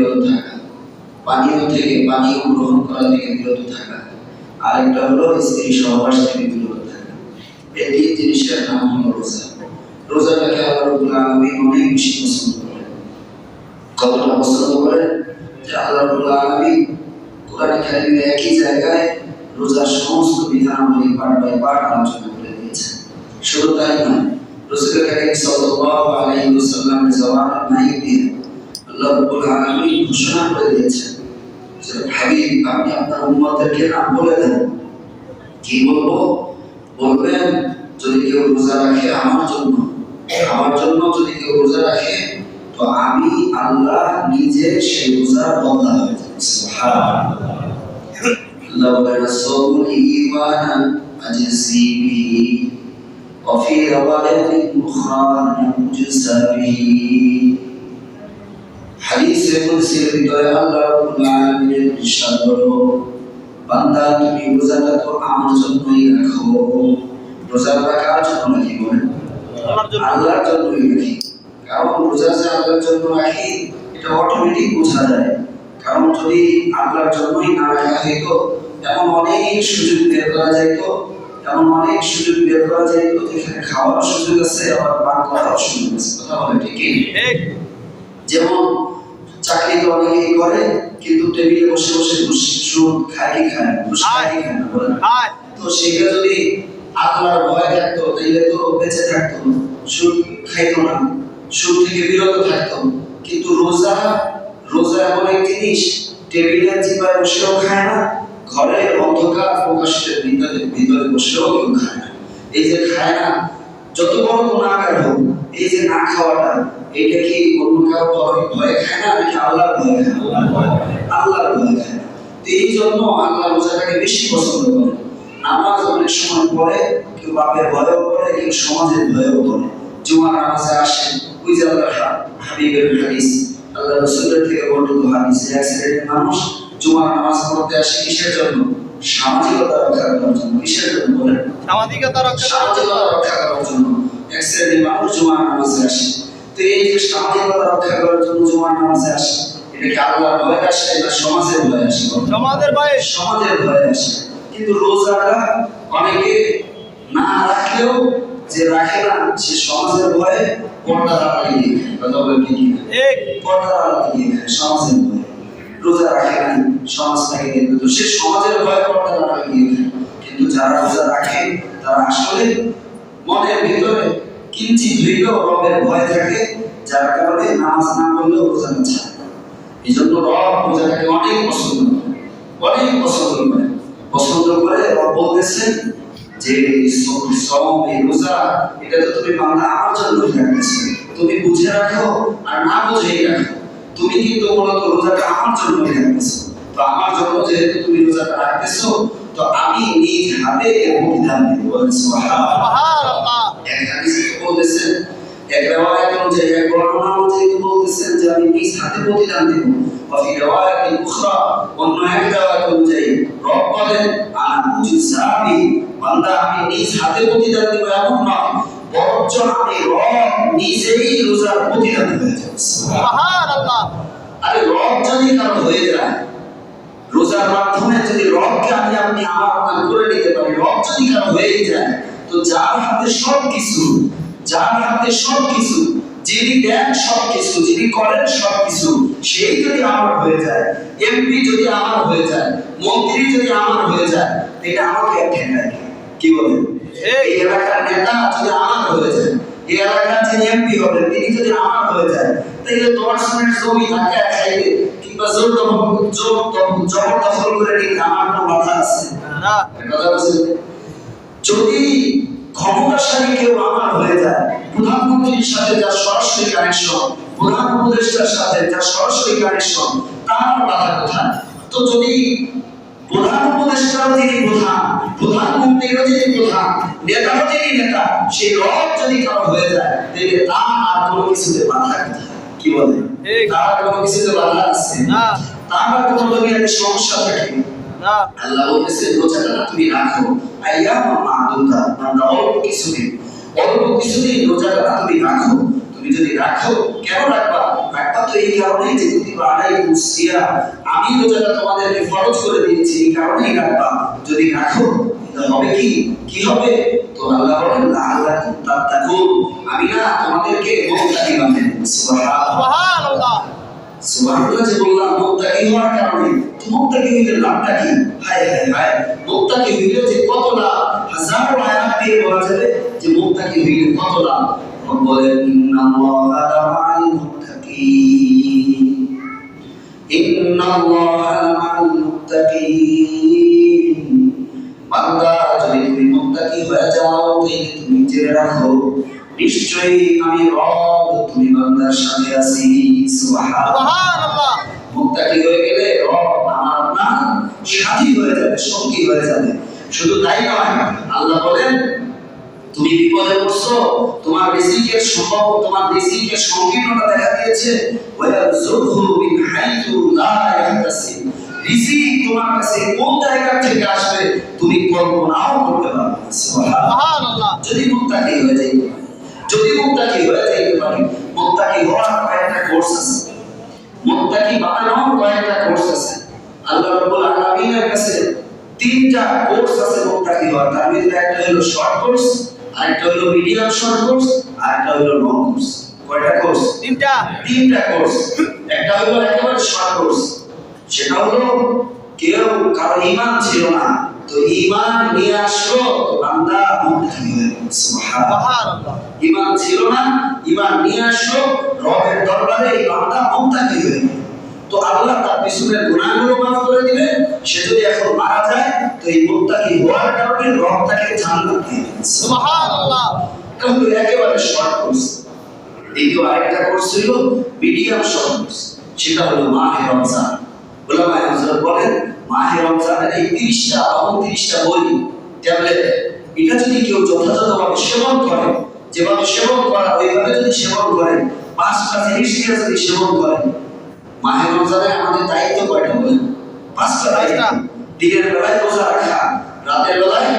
বিরত থাকা, পানীয় গ্রহণ করা থেকে বিরত থাকা, আরেকটা হলো স্ত্রী সহবাস থেকে বিরত থাকা। এই তিন জিনিসের নাম হলো রোজা। রোজাটাকে আল্লাহ রাব্বুল আলামিন অনেক বেশি পছন্দ করেন। কতটা পছন্দ করেন যে আল্লাহ রাব্বুল আলামিন কোরআনে কারিমে একই জায়গায় রোজার সমস্ত বিধানাবলী পার্ট বাই পার্ট আলোচনা করে দিয়েছেন। শুধু তাই নয়, রাসূল কারীম সাল্লাল্লাহু আলাইহি ওয়াসাল্লামের জওয়ানের নাহিদ দিয়ে আল্লাহ রাব্বুল আলামিন ঘোষণা করে দিয়েছেন যে হাবিব, আপনি আপনার উম্মতদেরকে নাম বলে দেন। কি বলবো? বলবেন, যদি কেউ রোজা রাখে আমার জন্য যদি কেউ রোজা রাখে, তো আমি আল্লাহ নিজে সেই রোজার বদলা হয়ে যাব। সুবহানাল্লাহ। আল্লাহ বলেন, সাওমুল ঈমানা আজসি বিহি ওয়া ফি রাওয়ায়াতিন উখরা মুজসা বিহি। হাদিসে কুদসির ভিতরে আল্লাহ রাব্বুল আলামিন ইরশাদ করলো, বান্দা তুমি রোজাটা তো আমার জন্যই রাখো। রোজা রাখার জন্য নাকি বলেন? আল্লাহর জন্যই রাখি। কারণ রোজা যে আল্লাহর জন্য রাখি এটা অটোমেটিক বোঝা যায়। কারণ যদি আল্লাহর জন্যই না রাখা হইতো, এমন অনেক সুযোগ বের করা যাইতো, যেখানে খাওয়ার সুযোগ আছে, আবার পান করার সুযোগ আছে। কথা বলে ঠিকই? যেমন চাকরি তো অনেকেই করে, কিন্তু টেবিলে বসে বসে সুদ খায় না, তো সেটা যদি আল্লাহর ভয় থাকতো তাইলে তো বেঁচে থাকতো, সুদ খাইতো না, সুদ থেকে বিরত থাকতো। কিন্তু রোজা এমন এক জিনিস, টেবিলে চিপায় বসেও খায় না, ঘরের অন্ধকার প্রকাশের ভিতরে বসেও কেউ খায় না। এই যে খায় না, যত বড় গুনাহগার হোক, এই যে না খাওয়াটা, এটা কি অন্য কারো ভয়ে খায় না, নাকি আল্লাহর ভয়ে খায়? আল্লাহর ভয়ে খায়। তো এই জন্য আল্লাহ রোজাটাকে বেশি পছন্দ করে। নামাজ অনেক সময় পড়ে, কেউ বাপের ভয়েও পড়ে, কেউ সমাজের ভয়েও পড়ে। জুমার নামাজে আসে, ওই যে আল্লাহর হাবিবের হাদিস, আল্লাহ রাসূলের থেকে বর্ণিত হাদিস, এক শ্রেণীর মানুষ জুমার নামাজ পড়তে আসে কিসের জন্য? সামাজিকতা রক্ষা করার জন্য। কিসের জন্য বলেন? সামাজিকতা রক্ষা করার জন্য এক শ্রেণীর মানুষ জুমার নামাজে আসে। তো এই যে সামাজিকতা রক্ষা করার জন্য জুমার নামাজে আসে, এটা কি আল্লাহর ভয়ে আসে না সমাজের ভয়ে আসে? সমাজের ভয়ে আসে। কিন্তু রোজাটা অনেকে না রাখলেও, যে রাখে না, সে সমাজের ভয়ে পর্দা লাগিয়ে খায়। কথা বলেন ঠিক? পর্দা লাগিয়ে খায় সমাজের ভয়ে। রোজা রাখে না, সমাজটাকে দেখবে, তো সে সমাজের ভয়ে পর্দা লাগিয়ে খায়। কিন্তু যারা রোজা রাখে, তারা আসলে মনের ভিতরে কিঞ্চিত হইলেও রবের ভয় থাকে, যার কারণে নামাজ না পড়লেও রোজাটা ছাড়ে না। এই জন্য রব রোজাটাকে অনেক পছন্দ করে রব বলতেছেন যে এই রোজা, এটা তো তুমি বান্দা আমার জন্যই রাখতেছো, তুমি বুঝে রাখো আর না বুঝেই রাখো, তুমি কিন্তু মূলত রোজাটা আমার জন্যই রাখতেছো। তো আমার জন্য যেহেতু তুমি রোজাটা রাখতেছো, তো আমি নিজ হাতে এর প্রতিদান দেব। সুবহানাল্লাহ। এক হাদিসে বলতেছেন, এক রিওয়ায়াত অনুযায়ী, এক বর্ণনা অনুযায়ী বলতেছেন যে আমি নিজ হাতে প্রতিদান দেব। ওয়া ফি রিওয়ায়াতিন উখরা, অন্য এক রিওয়ায়াত অনুযায়ী রব বলেন, আনা মুজসাবি, বান্দা আমি নিজ হাতে প্রতিদান দেব এমন নয়, বরঞ্চ আমি রব নিজেই রোজার প্রতিদান হয়ে যাব। সুবহানাল্লাহ। আরে রব যদি কারো হয়ে যায়, রোজার মাধ্যমে যদি রবকে আপনি আমার করে নিতে পারি, রব যদি কারো হয়ে যায়, তো যার হাতে সবকিছু, যিনি দেন সবকিছু, যিনি করেন সবকিছু, সেই যদি আমার হয়ে যায়, এমপি যদি আমার হয়ে যায়, মন্ত্রী যদি আমার হয়ে যায়, এটা আমাকে ঠেকায়। কি বলেন? এই এলাকার নেতা যদি আমার হয়ে যায়, এই এলাকার যিনি এমপি হবেন, তিনি যদি আমার হয়ে যায়, তাহলে 10 মিনিট জমি তাকে খাইবে কিংবা জবরদখল করে নিতে আমার কোনো বাধা আছে না? কথা বলছেন। যদি ক্ষমতাশালী কেউ আমার হয়ে যায়, প্রধানমন্ত্রীর সাথে যার সরাসরি কানেকশন, প্রধান উপদেষ্টার সাথে যার সরাসরি কানেকশন, তার বাধা কোথায়? তো যদি প্রধান উপদেষ্টাও যিনি প্রধান, প্রধানমন্ত্রীও যিনি প্রধান, নেতাও যিনি নেতা, সেই রব যদি কারো হয়ে যায়, তাহলে তার আর কোনো কিছুতে বাধা কোথায়? কি বলে? তার কোনো কিছুতে বাধা আছে না, তার কোনো দুনিয়াতে সমস্যা থাকে না। আল্লাহ বলেছে রোজাটা তুমি রাখো, আইয়াম মাদুদা, বান্দা অল্প কিছুদিন রোজাটা তুমি রাখো। তুমি যদি রাখো, কেন রাখবা? রাখবা তো এই কারণেই যে কুতিবা আলাইকুমুস সিয়াম, আমি রোজাটা তোমাদেরকে ফরজ করে দিয়েছি এই কারণেই রাখবা। যদি রাখো তাহলে হবে কি কি হবে? তো আল্লাহ বলেন লাআল্লাকুম তাত্তাকুন, আমি না তোমাদেরকে মুত্তাকি বানাবো। সুবহানাল্লাহ সুবহানাল্লাহ যে বললাম মুত্তাকি হওয়ার কারণে, তো মুত্তাকি হইলে লাভটা কি? হায় হায় হায়, মুত্তাকি হইলে যে কত লাভ, হাজারো আয়াত দিয়ে বলা যাবে যে মুত্তাকি হইলে কত লাভ। বলেন ইন্নাল্লাহা লামা'আল মুত্তাকিন, ইন্নাল্লাহা লামা'আল মুত্তাকিন। বান্দা যদি তুমি মুত্তাকি হয়ে যাও তাহলে তুমি জেনে রাখো নিশ্চয়ই আমি রব তুমি বান্দার সাথে আছি। সুবহানাল্লাহ। মুত্তাকি হয়ে গেলে রব আমার আপনার সাথী হয়ে যাবে, সঙ্গী হয়ে যাবে। শুধু তাই নয়, আল্লাহ বলেন তুমি বিপদে পড়ছো, তোমার রিজিকের সম্ভব, তোমার রিজিকের সংকীর্ণতা দেখা দিয়েছে, ওয়ায়ারযুকহু মিন হাইথু লা ইয়াহতাসিব, রিজিক তোমার কাছে কোন জায়গা থেকে আসবে তুমি কল্পনাও করতে পারবে না। সুবহানাল্লাহ। যদি মুত্তাকি হয়ে যাই, যদি মুত্তাকি হয়ে যাইতে পারি, মুত্তাকি হওয়ার কয়েকটা কোর্স আছে, মুত্তাকি বানানোর কয়েকটা কোর্স আছে। আল্লাহ রাব্বুল আলামিনের কাছে তিনটা কোর্স আছে মুত্তাকি হওয়ার। তার মধ্যে একটা হলো শর্ট কোর্স, আরেকটা হলো মিডিয়াম শর্ট কোর্স, আরেকটা হলো লং কোর্স। কয়টা কোর্স? তিনটা কোর্স। একটা হলো একেবারে শর্ট কোর্স, সেটা হলো কেউ কারো ঈমান ছিল না, তো ঈমান নিয়ে আসলো তো বান্দা মুত্তাকি হয়ে গেল। সুবহানাল্লাহ। ঈমান ছিল না, ঈমান নিয়ে আসলো, রবের দরবারে এই বান্দা মুত্তাকি হয়ে গেল। তো আল্লাহ তার পিছনের গুনাহগুলো মাফ করে দিবেন। সে যদি এখন মারা যায় তো এই মুত্তাকি হওয়ার কারণে রব তাকে জান্নাত দিয়ে দিবেন। সুবহানাল্লাহ। কিন্তু একেবারে শর্ট কোর্স। দ্বিতীয় আরেকটা কোর্স ছিল মিডিয়াম শর্ট কোর্স, সেটা হলো মাহে রমজান। উলামায়ে হযরত বলেন মাহে রমজানের এই 30টা 29টা বই ট্যাবলেট, এটা যদি কেউ যথাযথভাবে সেবন করে, যেভাবে সেবন করা ওইভাবে যদি সেবন করে, 5টা জিনিস দিয়ে যদি সেবন করে, মাহে রমজানে আমাদের দায়িত্ব কয়টা বলেন? 5টা দায়িত্ব। দিনের বেলায় রোজা রাখা, রাতের বেলায়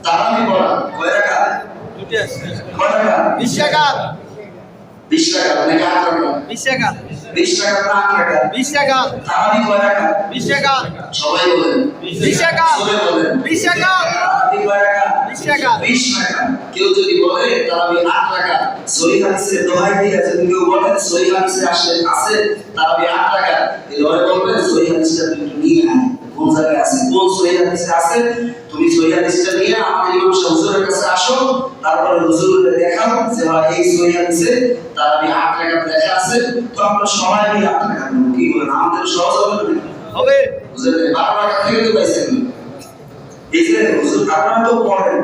তারাবি পড়া। কয় রাকাত? 2টা। কয় রাকাত? 20 রাকাত। 20 রাকাত নাকি 8 রাকাত? 20 রাকাত। 20 রাকাত না 8 রাকাত? 20 রাকাত। তারাবি কয় রাকাত? 20 রাকাত। সবাই বলেন 20 রাকাত। সবাই বলেন 20 রাকাত। তারাবি কয় রাকাত? 20 রাকাত। 20 রাকাত। কেউ যদি বলে তারাবি 8 রাকাত, সহিহ হাদিসে দোহাই দিয়ে যদি কেউ বলে সহিহ হাদিসে আছে তারাবি 8 রাকাত, তাহলে বলবেন সহিহ হাদিসটা একটু নিয়ে আয়, কোন জায়গায় আছে, কোন সহিহ হাদিসে আছে, তুমি সহিহ হাদিসটা নিয়ে আমাদের ইমাম সাহেব হুজুরের কাছে আসো, তারপরে হুজুরকে দেখাও যে ভাই এই সহিহ হাদিসে তারাবি 8 রাকাত লেখা আছে, তো আমরা সবাই মিলে 8 রাকাত করব। কি বলেন? আমাদের সহজ হবে না? হবে। হুজুর 12 রাকাত থেকে তো পাইছেন। এই যে হুজুর আপনারা তো পড়েন,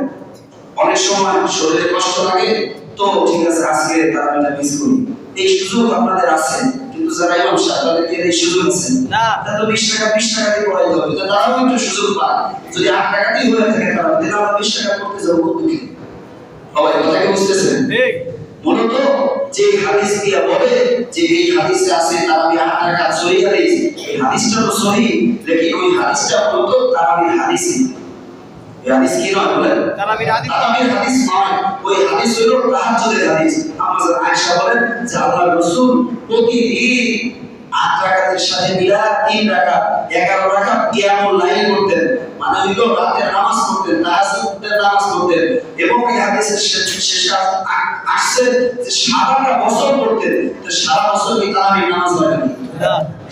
অনেক সময় শরীরে কষ্ট লাগে, তো ঠিক আছে আজকে তারাবিটা মিস করি, এই সুযোগ আপনাদের আছে। কিন্তু যারা ইমাম সাহেব তাদেরকে এই সুযোগ আছে না, তাহলে 20 টাকা দিয়ে পড়াইতে হবে, তো তারাও একটু সুযোগ পায়। যদি 8 টাকাতেই হয়ে থাকে তারা দিন আমরা 20 টাকা করতে যাবো কোন দিকে? সবাই কথা কি বুঝতেছেন? ঠিক। মূলত যে হাদিস দিয়া বলে যে এই হাদিসে আছে তারাবি 8 টাকা সহিহ হাদিস, এই হাদিসটা তো সহিহ, লেকিন ওই হাদিসটা মূলত তারাবির হাদিস। এই হাদিস কি নয় বলেন? তারাবির হাদিস। তারাবির হাদিস নয়, ওই হাদিস হলো তাহাজ্জুদের হাদিস। আমাদের আয়েশা বলেন যে আল্লাহর রাসূল প্রতিদিন 8 রাকাতের সাথে মিলা 3 রাকাত 11 রাকাত কিয়ামুল লাইল করতেন, মানে হইলো রাতের নামাজ পড়তেন, তাহাজ্জুদের নামাজ পড়তেন। এবং এই হাদিসের শেষে আসছে যে সারাটা বছর পড়তেন। তো সারা বছর কি তারাবির নামাজ হয় না?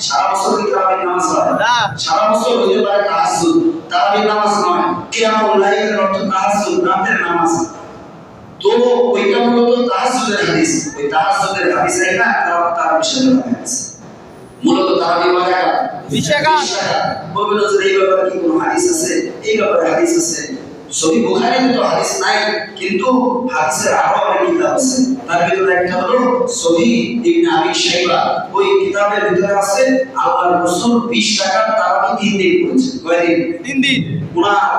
সারা বছর কি তারাবির নামাজ হয় না? সারা বছর হইতে পারে তাহাজ্জুদ, তারাবির নামাজ নয়। কিয়ামুল লাইলের অর্থ তাহাজ্জুদ, রাতের নামাজ। তো ওইটা মূলত তাহাজ্জুদের হাদিস, ওই তাহাজ্জুদের হাদিস এটা তার বিষয়ে আছে। মূলত তারাবি কয় রাকাত? 20 রাকাত। বলবেন যে এই ব্যাপারে কি কোনো হাদিস আছে? এই ব্যাপারে হাদিস আছে, সহিহ বুখারীতে তো হাদিস নাই, কিন্তু হাদিসের আরো অনেক কিতাব আছে। তার ভিতরে একটা হলো সহিহ ইবনে আবি শাইবা, ওই কিতাবের ভিতরে আছে আল্লাহর রাসূল 20 রাকাত তারাবি 3 দিন করেছেন। কয় দিন? 3 দিন। ওনার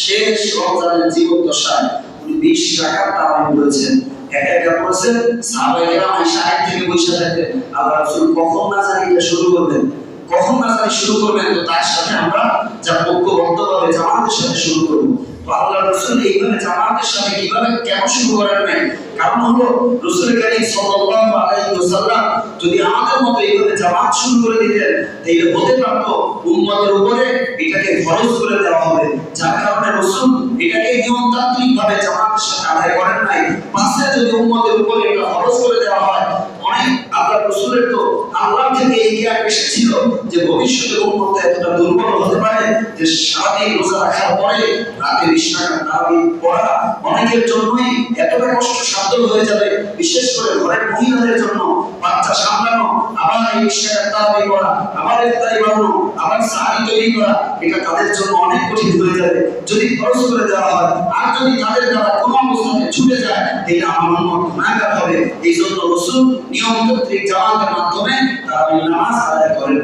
শেষ রমজানের জীবদ্দশায় উনি 20 রাকাত তারাবি করেছেন। একা একা পড়ছেন, সাহাবায়ে কেরাম আয়েশা আগে থেকে বসে থাকতেন, আল্লাহর রাসূল কখন না জানি এটা শুরু করবেন, কখন না জানি শুরু করবেন, তো তার সাথে আমরা যা ঐক্যবদ্ধভাবে জামাতের সাথে শুরু করব। তো আল্লাহ রাসূল এইভাবে জামাতের সাথে কিভাবে কেন শুরু করেন নাই? কারণ হলো রাসূল করিম সাল্লাল্লাহু আলাইহি ওয়াসাল্লাম যদি আমাদের মতো এইভাবে জামাত শুরু করে দিতেন তাহলে হতে পারতো উম্মতের উপরে এটাকে ফরজ করে দেওয়া হবে, যার কারণে রাসূল এটাকে নিয়মতান্ত্রিকভাবে জামাতের সাথে আদায় করেন নাই। পাশে যদি উম্মতের উপরে এটা ফরজ করে দেওয়া হয়, অনেক আল্লাহ রাসূলের তো আল্লাহ থেকে এই জ্ঞান এসেছিল যে ভবিষ্যতে উম্মত এতটা দুর্বল হতে পারে যে সারাদিন রোজা রাখার পরে রাতে 20 টাকা তারাবি পড়া অনেকের জন্যই এতটা কষ্টসাধ্য হয়ে যাবে, বিশেষ করে ঘরের মহিলাদের জন্য বাচ্চা সামলানো, আবার এই 20 টাকা তারাবি পড়া, আবার ইফতারি বানানো, আবার সাহারি তৈরি করা, এটা তাদের জন্য অনেক কঠিন হয়ে যাবে যদি খরচ করে দেওয়া হয়। আর যদি তাদের দ্বারা কোনো অবস্থাতে ছুটে যায় এটা আমার উম্মত গুনাহগার হবে। এই জন্য রাসূল নিয়মতান্ত্রিক জামাতের মাধ্যমে তারাবি নামাজ আদায় করেন।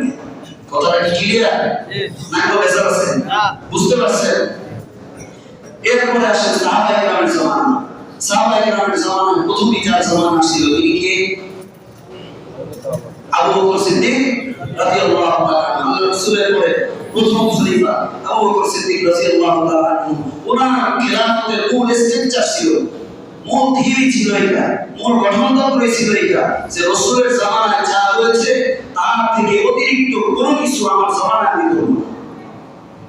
কথাটা কি ক্লিয়ার? না কোনো বেজার আছে? বুঝতে পারছেন? এরপরে আসে সাহাবায়ে কেরামের জামানা। সাহাবায়ে কেরামের জামানা প্রথমে যার জামানা ছিল তিনি কে? আবু বকর সিদ্দিক রাদিয়াল্লাহু তাআলা আনহু। রাসূলের পরে প্রথম খলিফা আবু বকর সিদ্দিক রাদিয়াল্লাহু তাআলা আনহু। ওনার খেলাফতের মূল স্ট্রাকচার ছিল, মূল থিওরি ছিল এটা, মূল গঠনতন্ত্র ছিল এটা যে রাসূলের জামানায় যা হয়েছে তার থেকে অতিরিক্ত কোনো কিছু আমার জামানায় আমি করব না।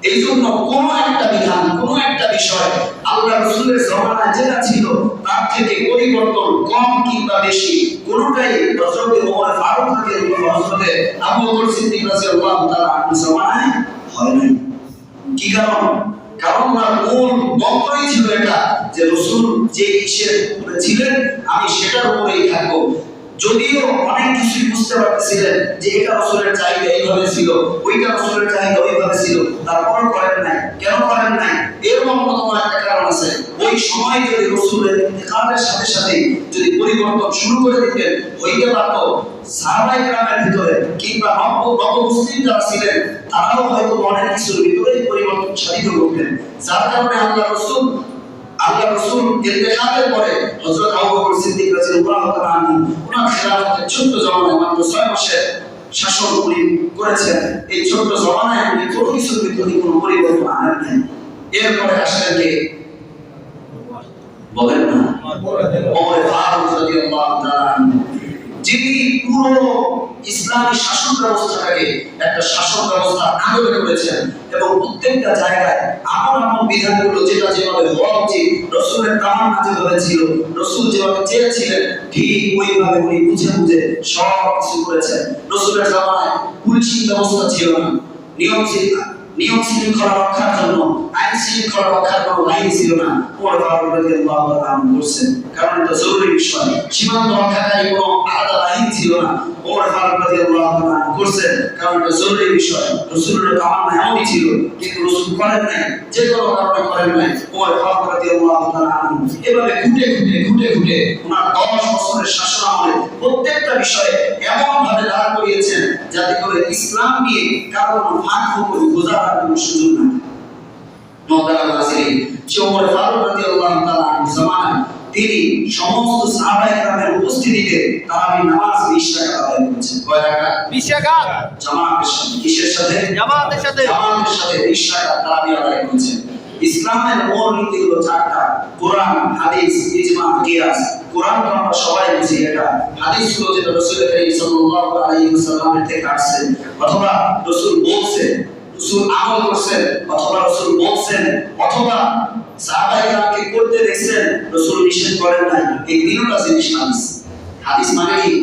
এই জন্য কোনো একটা বিধান, কোনো একটা বিষয় আল্লাহ রাসূলের জামানায় যেটা ছিল তার থেকে পরিবর্তন কম কিংবা বেশি কোনোটাই হযরত ওমর ফারুক রাদিয়াল্লাহু আনহু হযরত আবু বকর সিদ্দিক রাদিয়াল্লাহু তাআলা আনহু জামানায় হয় নাই। কি কারণ? কারণ ওনার মূল মন্ত্রই ছিল এটা যে রাসূল যে ইসের উপরে ছিলেন আমি সেটার উপরেই থাকবো। যদিও অনেক কিছু বুঝতে পারতেছিলেন যে এটা রাসূলের চাহিদা এইভাবে ছিল, ওইটা রাসূলের চাহিদা ওইভাবে ছিল, তারপর করেন নাই। কেন করেন নাই? এর অন্যতম একটা কারণ আছে, ওই সময় যদি রাসূলের ইন্তেকালের সাথে সাথে যদি পরিবর্তন শুরু করে দিতেন হইতে পারত সাহাবায়ে কেরামের ভিতরে কিংবা নব মুসলিম যারা ছিলেন তারাও হয়তো অনেক কিছুর ভিতরে পরিবর্তন সাধিত করতেন। যার কারণে আল্লাহ রাসূল ইন্তেকালের পরে হযরত আবু বকর সিদ্দিক রাদিয়াল্লাহু তাআলা আনহু ওনার খেলাফতের ছোট্ট জামানায় মাত্র 6 মাসের শাসন করেছেন। এই ছোট্ট জামানায় উনি কোনো কিছুর ভিতরে কোনো পরিবর্তন আনেন নাই। এরপরে আসলেন কে? বলেন না, ওমর ফারুক রাদিয়াল্লাহু তাআলা আনহু, যিনি পুরো ইসলামী শাসন ব্যবস্থাটাকে একটা শাসন ব্যবস্থা আদলে করেছেন এবং প্রত্যেকটা জায়গায় আমল বিধানগুলো যেটা যেভাবে হওয়া উচিত রাসূলের তামান্না যেভাবে ছিল, রাসূল যেভাবে চেয়েছিলেন ঠিক ওইভাবে উনি বুঝে বুঝে সব কিছু করেছেন। রাসূলের জামানায় পুলিশি ব্যবস্থা ছিল না, নিয়ম শৃঙ্খলা রক্ষার জন্য আইন শৃঙ্খলা রক্ষার কোনো আইন ছিল না। ওমর ফারুক রাদিয়াল্লাহু তাআলা আনহু করছেন, কারণ এটা জরুরি বিষয়। সীমান্ত রক্ষাকারী কোনো আলাদা আইন ছিল না, ওমর ফারুক রাদিয়াল্লাহু তাআলা আনহু করছেন, কারণ এটা জরুরি বিষয়। রাসূলের তামান্না এমনই ছিল, কিন্তু রাসূল করেন নাই, যে কোনো কারণে করেন নাই। ওমর ফারুক রাদিয়াল্লাহু তাআলা আনহু এভাবে ঘুটে ঘুটে ওনার 10 বছরের শাসনামলে প্রত্যেকটা বিষয়ে এমন ভাবে দাঁড় করিয়েছেন যাতে করে ইসলাম নিয়ে কারো কোনো ফাঁক ফোকর বোঝার কোনো সুযোগ না থাকে। মোহতারাম হাজিরিন, ওমর ফারুক রাদিয়াল্লাহু তাআলা আনহু জামানায় তিনি সমস্ত সাহাবায়ে কেরামের উপস্থিতিতে তারাবি নামাজ 20 টাকা আদায় করেছেন। কয় টাকা? 20 টাকা। জামাতের সাথে। কিসের সাথে? জামাতের সাথে। জামাতের সাথে 20 টাকা তারাবি আদায় করেছেন। ইসলামের মূল নীতি হলো 4টা: কোরআন, হাদিস, ইজমা, কিয়াস। কোরআন তো আমরা সবাই বুঝি, এটা হাদিস হলো যেটা রাসূল করিম সাল্লাল্লাহু আলাইহি ওয়াসাল্লামের থেকে আসছে, অথবা রাসূল বলছেন, রাসূল আমল করছেন, অথবা রাসূল বলছেন, অথবা সাহাবায়ে কেরামকে করতে দেখছেন, রাসূল নিষেধ করেন নাই। এই তিনটা জিনিস হাদিস। হাদিস মানে কি?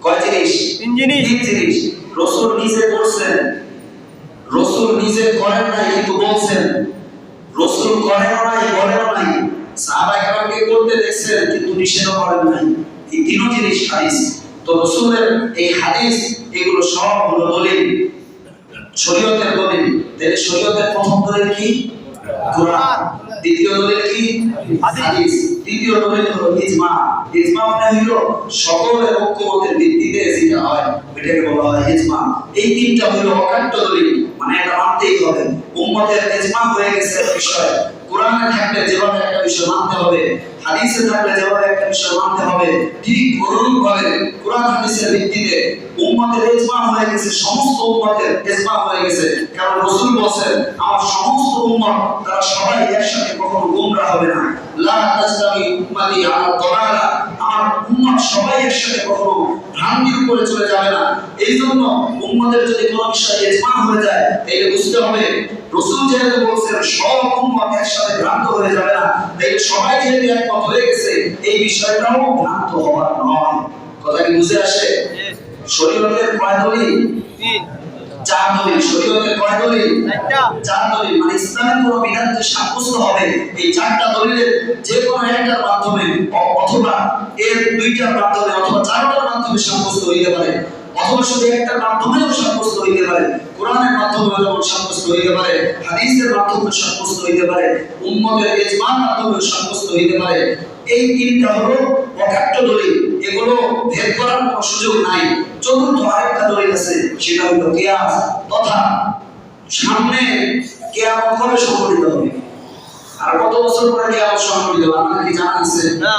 কয় জিনিস? তিন জিনিস। রাসূল নিজে করছেন, রাসূল নিজে করেন নাই কিন্তু বলছেন, রাসূল করেন নাই বলেন নাই, সাহাবায়ে কেরামকে করতে দেখছেন কিন্তু নিষেধ করেন নাই। এই তিন জিনিস হাদিস। তো রাসূলের এই হাদিস এগুলো সব হলো দলিল, শরীয়তের দলিল। তাহলে শরীয়তের প্রথম দলিল কি? কোরআন। দ্বিতীয় দলিল কি? হাদিস। তৃতীয় দলিল হলো ইজমা। ইজমা মানে হলো সকলের ঐক্যমতের ভিত্তিতে যেটা হয় এটাকে বলা হয় ইজমা। এই তিনটা হলো অকাট্য দলিল, মানে এটা মানতেই হবে। উম্মতের ইজমা হয়ে গেছে বিষয়। কোরআন কোরআনে থাকলে যেভাবে একটা বিষয় মানতে হবে, হাদিসে থাকলে যেভাবে একটা বিষয় মানতে হবে, ঠিক অনুরূপভাবে কোরআন হাদিসের ভিত্তিতে উম্মতের ইজমা হয়ে গেছে, সমস্ত উম্মতের ইজমা হয়ে গেছে। কারণ রাসূল বলেন আমার সমস্ত উম্মত তারা সবাই একসাথে কখনো গোমরাহ হবে না। লা তাজতামি উম্মতি আলা দালালা, আমার উম্মত সবাই একসাথে কখনো ভ্রান্তির উপরে চলে যাবে না। এই জন্য উম্মতের যদি কোনো বিষয়ে ইজমা হয়ে যায় তাহলে বুঝতে হবে রাসূল যেহেতু বলেছেন সব উম্মত একসাথে ভ্রান্ত হয়ে যাবে না, তাহলে সবাই যেহেতু একমত হয়ে গেছে এই বিষয়টাও ভ্রান্ত হওয়ার নয়। কথা কি বুঝে আসে? শরীয়তের কয় দলিল? চার দলিল। শরীয়তের কয় দলিল? চার দলিল। মানে ইসলামের কোন বিধান যে সাব্যস্ত হবে এই চারটা দলিলের যে কোনো একটার মাধ্যমে অথবা এর দুইটার মাধ্যমে অথবা চারটার মাধ্যমে সাব্যস্ত হইতে পারে, অথবা শুধু একটার মাধ্যমেও সাব্যস্ত হইতে পারে। কোরআনের মাধ্যমে যেমন সাব্যস্ত হইতে পারে, হাদিসের মাধ্যমে সাব্যস্ত হইতে পারে, উম্মতের ইজমার মাধ্যমে সাব্যস্ত হইতে পারে। এই তিনটা হলো অকাট্য দলিল, এগুলো ভেদ করার কোনো সুযোগ নাই। চতুর্থ আরেকটা দলিল আছে, সেটা হলো কিয়াস, তথা সামনে কিয়ামত কবে সংঘটিত হবে, আর কত বছর পরে কিয়ামত সংঘটিত হবে আপনাদের কি জানা আছে? না।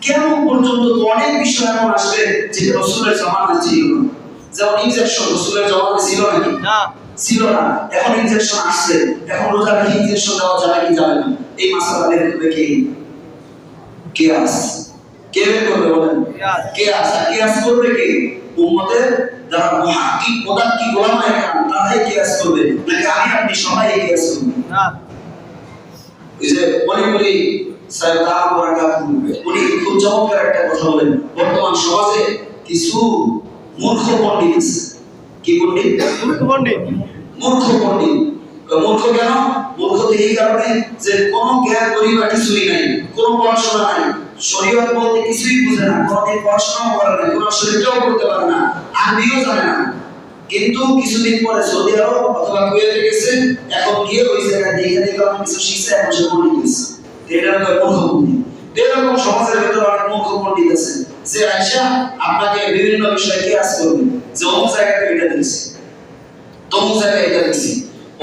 কিয়ামত পর্যন্ত তো অনেক বিষয় এমন আসবে যেটা রাসূলের জামানায় ছিল না। যেমন ইনজেকশন রাসূলের জামানায় ছিল নাকি? না, ছিল না। এখন ইনজেকশন আসছে, এখন রোজা রেখে ইনজেকশন দেওয়া যাবে কি যাবে না, এই মাসআলা বের করবে কে? কিয়াস। কে বের করবে বলেন? কিয়াস। আর কিয়াস করবে কে? উম্মতের যারা মুহাক্কিক মুদাক্কিক ওলামায়ে কেরাম তারাই কিয়াস করবে, নাকি আমি আপনি সবাই কিয়াস করব? না। এই যে বলি সাহেব দাম বরাকাত উনি খুব চমৎকার একটা কথা বলেন, বর্তমান সমাজে কিছু মূর্খ পণ্ডিত আছে। কি পণ্ডিত? মূর্খ পণ্ডিত। মূর্খ পণ্ডিত। মূর্খ কেন? মূর্খ এই কারণে যে কোনো জ্ঞান গরিবা কিছুই নাই, কোনো পড়াশোনা নাই, শরীয়ত বলতে কিছুই বুঝে না, কোনোদিন পড়াশোনাও করে না, কোনো শরীরটাও করতে পারে না, আরবিও জানে না। কিন্তু কিছুদিন পরে সৌদি আরব অথবা কুয়েতে গেছে, এখন গিয়ে ওই জায়গায় দেখে দেখে অনেক কিছু শিখছে, এখন সে পণ্ডিত হয়েছে। এটা হলো মূর্খ পণ্ডিত। এরকম সমাজের ভিতরে অনেক মূর্খ পণ্ডিত আছে যে আয়সা আপনাকে বিভিন্ন বিষয়ে কিয়াস করবে, যে অমুক জায়গায় এটা দিয়েছে, তমুক জায়গায় এটা দিয়েছে,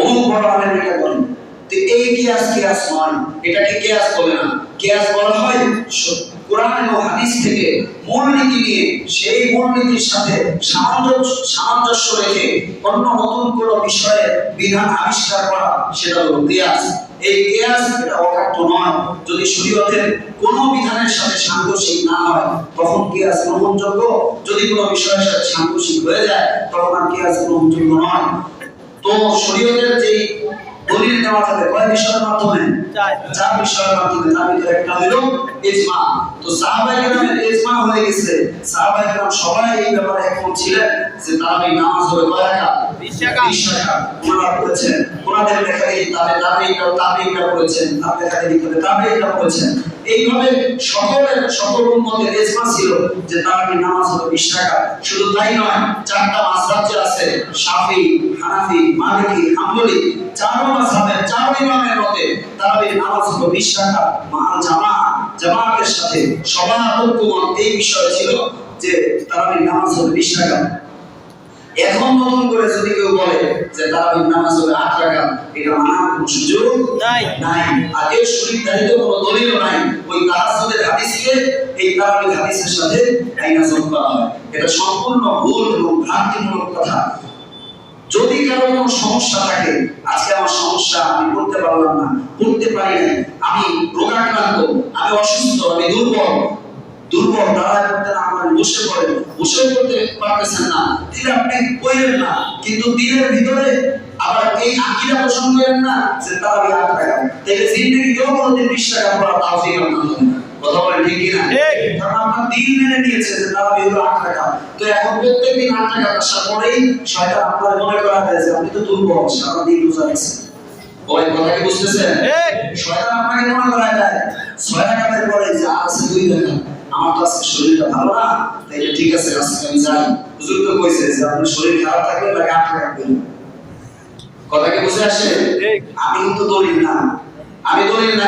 অমুক বড় আলেম এটা বলেন। তো এই কিয়াস নয়, এটাকে কিয়াস বলে না। কিয়াস বলা হয় কোরআন ও হাদিস থেকে মূলনীতি নিয়ে সেই মূলনীতির সাথে সামঞ্জস্য রেখে অন্য নতুন কোনো বিষয়ে বিধান আবিষ্কার করা, সেটা হলো কিয়াস। এই কিয়াস এটা অকাট্য নয়। যদি শরীয়তের কোনো বিধানের সাথে সাংঘর্ষিক না হয় তখন কিয়াস গ্রহণযোগ্য, যদি কোনো বিষয়ের সাথে সাংঘর্ষিক হয়ে যায় তখন আর কিয়াস গ্রহণযোগ্য নয়। তো শরীয়তের যেই দলিল নেওয়া যাবে কয় বিষয়ের মাধ্যমে? চার বিষয়ের মাধ্যমে। তার ভিতরে একটা হলো ইজমা। তো সাহাবায়ে কেরামের ইজমা হয়ে গেছে, সাহাবায়ে কেরাম সবাই এই ব্যাপারে একমত ছিলেন যে তারাবি নামাজ হবে কয় রাকাত? 20 রাকাত। ওনারা পড়েছেন, ওনাদের লেখা এই তাবেঈরা পড়েছেন, তার লেখা এই তাবেঈরা পড়েছেন। এইভাবে সকল উম্মতের ইজমা ছিল যে তারাবি নামাজ হবে 20 রাকাত। শুধু তাই নয়, চারটা মাযহাব যে আছে শাফি, হানাফি, মালিকি, হাম্বলি, চার মাযহাবের চার ইমামের মতে তারাবি নামাজ হবে 20 রাকাত মাআল জামাতের সাথে। সবার ঐক্যমত এই বিষয় ছিল যে তারাবি নামাজ হবে 20 রাকাত। এখন নতুন করে যদি কেউ বলে যে তারাবি নামাজ হবে 8 রাকাত, এটা মানার কোনো সুযোগ নাই। আর এর সুনির্ধারিত কোনো দলিল নাই। ওই তাহাজ্জুদের হাদিসকে এই তারাবি হাদিসের সাথে আইনাজম করা হয়, এটা সম্পূর্ণ ভুল এবং ভ্রান্তিমূলক কথা। যদি কারো কোনো সমস্যা থাকে, আজকে আমার সমস্যা আমি পড়তে পারলাম না, পড়তে পারি নাই, আমি রোগাক্রান্ত, আমি অসুস্থ, আমি দুর্বল দাঁড়ায় পড়তে না পারেন, বসে পড়তে পারতেছেন না, তাহলে আপনি পড়েন না। কিন্তু দিনের ভিতরে আবার এই আকীদা পোষণ করেন না যে তারাবি 8 টাকা, তাহলে জিন্দেগিতেও কোনোদিন 20 টাকা পড়া তাওফিক আপনার হবে না। কথা বলেন ঠিক কি না? কারণ আপনার দিন মেনে নিয়েছে যে তারাবি হলো 8 টাকা। তো এখন প্রত্যেকদিন 8 টাকা আসার পরেই শয়তান আপনার মনে করা দেয় যে আপনি তো দুর্বল, সারা দিন রোজা রাখছেন। ওই কথা কি বুঝতেছেন? শয়তান আপনাকে মনে করা দেয় 6 টাকার পরে যে আছে 2 টাকা, আমার তো আজকে শরীরটা ভালো না, তাই ঠিক আছে আজকে আমি যাই। হুজুর তো কইছে যে আপনার শরীর খারাপ থাকলে লাগে 8 টাকা দিন। কথা কি বুঝে আসে? আমি কিন্তু দলিল না,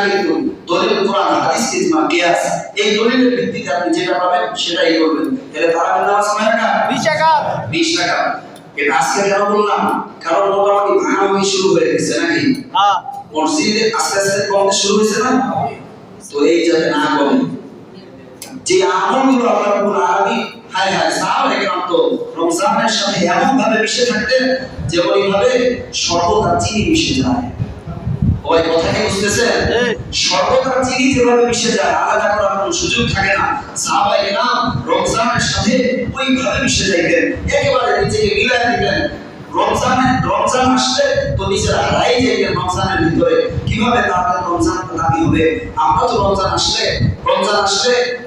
কিন্তু দলিল কোরআন, হাদিস, ইজমা, কিয়াস। এই দলিলের ভিত্তিতে আপনি যেটা পাবেন সেটাই করবেন। তাহলে তারাবি নামাজ কয় রাকাত? 20 রাকাত। এটা আজকে কেন বললাম? কারণ মোটামুটি ভাঙাভাঙি শুরু হয়ে গেছে নাকি? মসজিদে আস্তে আস্তে কমতে শুরু হয়েছে না? তো এই যাতে না কমে, যে আমলগুলো আল্লাহ রাব্বুল আলামিন হায় হায় সাহাবা একরাম তো রমজানের সাথে এমন ভাবে মিশে থাকতেন যেমন এইভাবে শরবত আর চিনি মিশে যায়। ওই কথা কি বুঝতেছেন? শরবত আর চিনি যেভাবে মিশে যায়, আলাদা করার কোনো সুযোগ থাকে না। সাহাবা একরাম রমজানের সাথে ওইভাবে মিশে যাইতেন, একেবারে নিজেকে মিলাই দিতেন। রমজান আসলে তো নিজেরা হারাই যাইতেন রমজানের ভিতরে। কিভাবে তাদের রমজান দাবি হবে? আমরা তো রমজান আসলে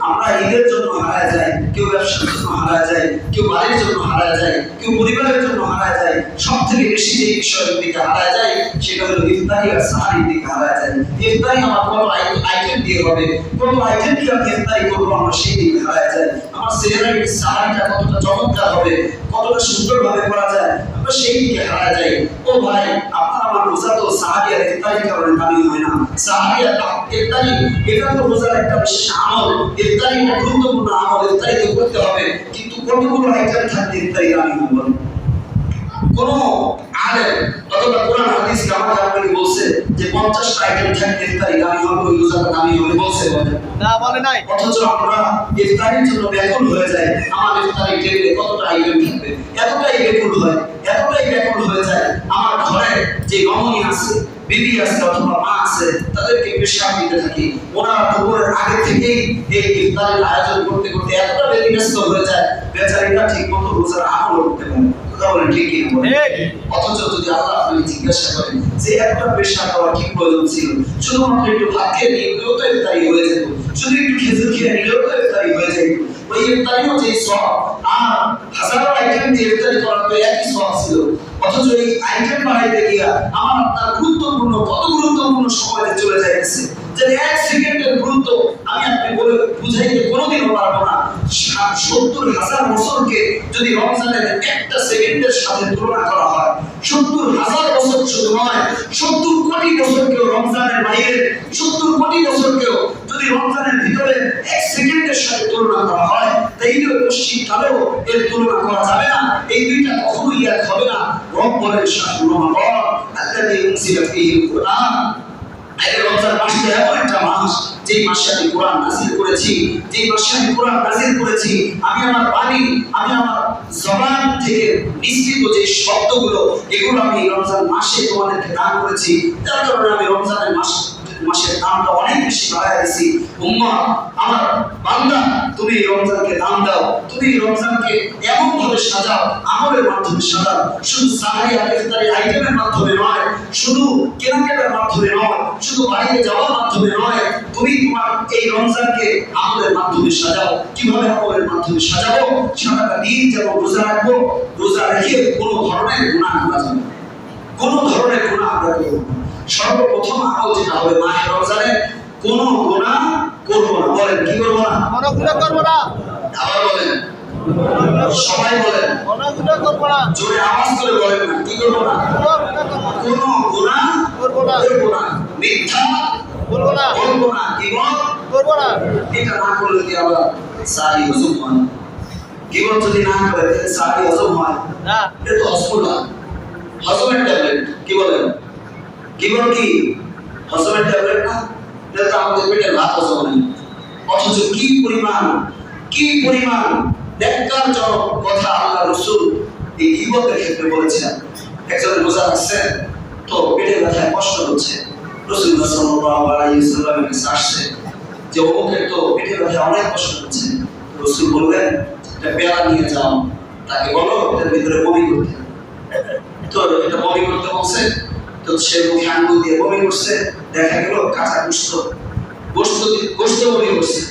আমরা ঈদের জন্য হারায় যাই, কেউ ব্যবসার জন্য হারায় যায়, কেউ বাড়ির জন্য হারায় যায়, কেউ পরিবারের জন্য হারায় যায়। সব থেকে বেশি যে বিষয়ের দিকে হারায় যায় সেটা হলো ইফতারি আর সাহারির দিকে হারায় যায়। ইফতারি আমার কত আইটেম দিয়ে হবে, কত আইটেম দিয়ে আমি ইফতারি করবো, আমরা সেই দিকে হারায় যায়। আমার সেহরাই সাহারিটা কতটা চমৎকার হবে, কতটা সুন্দরভাবে করা যায়, আমরা সেই দিকে হারায় যাই। ও ভাই, আপনার আমার রোজা তো সাহারি আর ইফতারির কারণে দামি হয় না। সাহারি আর ইফতারি এটা তো রোজার একটা বিশেষ আমল। ইফতারি একটা গুরুত্বপূর্ণ আমল, ইফতারি তো করতে হবে, কিন্তু কতগুলো আইটেম থাকতে ইফতারি দামি হবে? কোন আলেম অথবা কোরআন হাদিস আমাকে আপনাকে বলছে যে 50টা আইটেম থাকতে ইফতারি দামি হবে, ওই রোজাটা দামি হবে? বলছে? না, বলে নাই। অথচ আমরা ইফতারির জন্য ব্যাকুল হয়ে যাই। আমার ইফতারি টেবিলে কতটা আইটেম থাকবে, এতটাই ব্যাকুল হয়ে যায়। আমার ঘরে যে রমণী আছে, বিবি আছে অথবা মা আছে, তাদেরকে পেশাব দিতে থাকি। ওনারা দুপুরের আগে থেকেই এই ইফতারের আয়োজন করতে করতে এতটা ব্যতিব্যস্ত হয়ে যায়, বেচারিটা ঠিক মতো রোজার আমল করতে পারে। ঠিক কি না? অথচ যদি আল্লাহ আপনি জিজ্ঞাসা করেন যে একটা পেশা দেওয়া কি প্রয়োজন ছিল, শুধুমাত্র একটু ভাত খেয়ে নিলেও তো ইফতারি হয়ে যেত, শুধু একটু খেজুর খেয়ে নিলেও তো ইফতারি হয়ে যেত। ওই ইফতারিও যে সওয়াব আর হাজারো আইটেম দিয়ে ইফতারি করার তো একই সওয়াব ছিল। অথচ এই আইটেম বাড়াইতে গিয়া আমার আপনার কত গুরুত্বপূর্ণ সময় চলে যাচ্ছে, যে 1 সেকেন্ডের গুরুত্ব আমি আপনি বলে বুঝাইতে কোনোদিনও পারবো না। 70,000 বছরকে যদি রমজানের একটা সেকেন্ডের সাথে তুলনা করা হয়, 70,000 বছর শুধু নয়, 70 কোটি বছরকেও রমজানের বাইরে, 70 কোটি বছরকেও যদি রমজানের ভিতরে 1 সেকেন্ডের সাথে তুলনা করা হয়, তাইলে পশ্চিমকালেও এর তুলনা করা যাবে না। এই দুইটা কখনোই এক হবে না। রব বলেন শাহরুল রমাদান আল্লাযী উনজিলা ফীহিল কুরআন। এই রমজান মাসটা এমন একটা মাস, যেই মাসে আমি কোরআন নাযিল করেছি, আমি আমার বাণী, আমি আমার জবান থেকে নিঃসৃত যে শব্দগুলো, এগুলো আমি রমজান মাসে তোমাদেরকে দান করেছি। যার কারণে আমি রমজানের মাসের দামটা অনেক বেশি বাড়ায় দিয়েছি। উম্মাহ, আমার বান্দা, তুমি রমজানকে দান দাও, তুমি রমজানকে এমন ভাবে সাজাও, আমলের মাধ্যমে সাজাও। শুধু সাহারি আর ইফতারি আইটেমের মাধ্যমে নয়, শুধু কেনাকাটার মাধ্যমে নয়, শুধু বাড়িতে যাওয়ার মাধ্যমে নয়, তুমি তোমার এই রমজানকে আমলের মাধ্যমে সাজাও। কিভাবে আমলের মাধ্যমে সাজাবো? সারাটা দিন যেমন রোজা রাখবো, রোজা রেখে কোনো ধরনের গুনাহ করা যাবে না, কোনো ধরনের গুনাহ আমরা করব না। সর্বপ্রথম আমল যেটা হবে, মাহে রমজানে কোনো গুনাহ করব না। বলেন, কি করব না? কোনো গুনাহ করব না। আবার বলেন, সবাই বলেন, কোনো গুনাহ করব না। জোরে আওয়াজ করে বলেন না, কি করব না? কোনো গুনাহ করব না। মিথ্যা বলব না, গীবত করব না। এটা না করলে কি আবার সারি হজম হয়? গীবত যদি না করে তাহলে সারি হজম হয় না। এটা তো হজম না, হজমের ট্যাবলেট। কি বলেন? গীবত কি হজমের ট্যাবলেট না? এটা তো আমাদের পেটের ভাত হজম হয়। অথচ কি পরিমাণ ন্যাক্কারজনক কথা আল্লাহ রাসূল এই গীবতের ক্ষেত্রে বলেছেন। একজন রোজা রাখছেন, তো পেটে ব্যথায় কষ্ট হচ্ছে, রাসূলুল্লাহ সাল্লাল্লাহু আলাইহি ওয়াসাল্লামের কাছে আসছে যে অমুকের তো পেটে ব্যথায় অনেক কষ্ট হচ্ছে। রাসূল বললেন, এটা পেয়ালা নিয়ে যাও, তাকে বলো এর ভিতরে বমি করতে। তো এটা বমি করতে বলছে, তো সে মুখে আঙ্গুল দিয়ে বমি করছে, দেখা গেল কাঁচা গোশত বমি করছে।